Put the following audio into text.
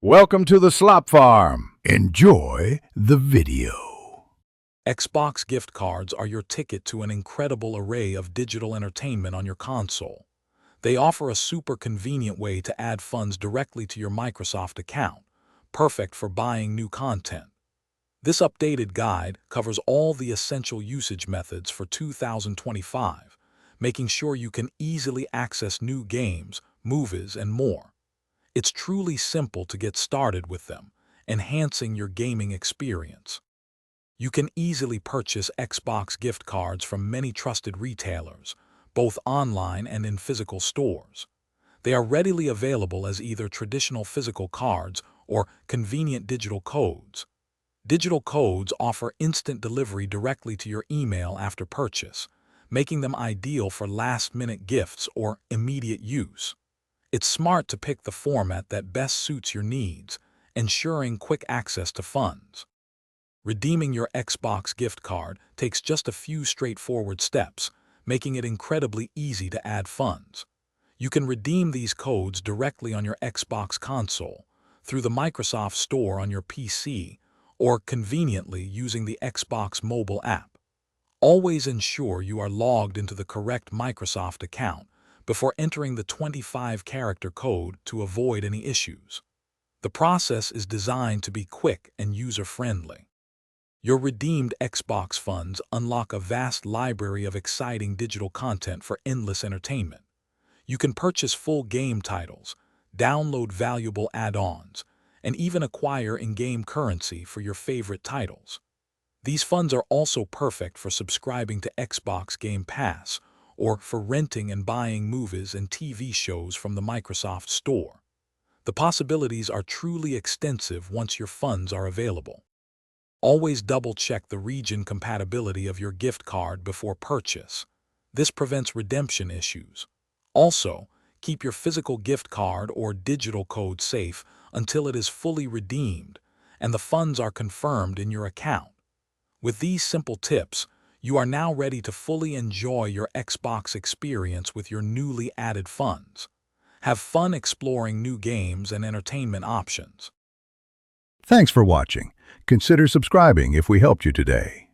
Welcome to the Slop Farm. Enjoy the video. Xbox gift cards are your ticket to an incredible array of digital entertainment on your console. They offer a super convenient way to add funds directly to your Microsoft account, perfect for buying new content. This updated guide covers all the essential usage methods for 2025, making sure you can easily access new games, movies, and more. It's truly simple to get started with them, enhancing your gaming experience. You can easily purchase Xbox gift cards from many trusted retailers, both online and in physical stores. They are readily available as either traditional physical cards or convenient digital codes. Digital codes offer instant delivery directly to your email after purchase, making them ideal for last-minute gifts or immediate use. It's smart to pick the format that best suits your needs, ensuring quick access to funds. Redeeming your Xbox gift card takes just a few straightforward steps, making it incredibly easy to add funds. You can redeem these codes directly on your Xbox console, through the Microsoft Store on your PC, or conveniently using the Xbox mobile app. Always ensure you are logged into the correct Microsoft account before entering the 25-character code to avoid any issues. The process is designed to be quick and user-friendly. Your redeemed Xbox funds unlock a vast library of exciting digital content for endless entertainment. You can purchase full game titles, download valuable add-ons, and even acquire in-game currency for your favorite titles. These funds are also perfect for subscribing to Xbox Game Pass or for renting and buying movies and TV shows from the Microsoft Store. The possibilities are truly extensive once your funds are available. Always double-check the region compatibility of your gift card before purchase. This prevents redemption issues. Also, keep your physical gift card or digital code safe until it is fully redeemed and the funds are confirmed in your account. With these simple tips, you are now ready to fully enjoy your Xbox experience with your newly added funds. Have fun exploring new games and entertainment options. Thanks for watching. Consider subscribing if we helped you today.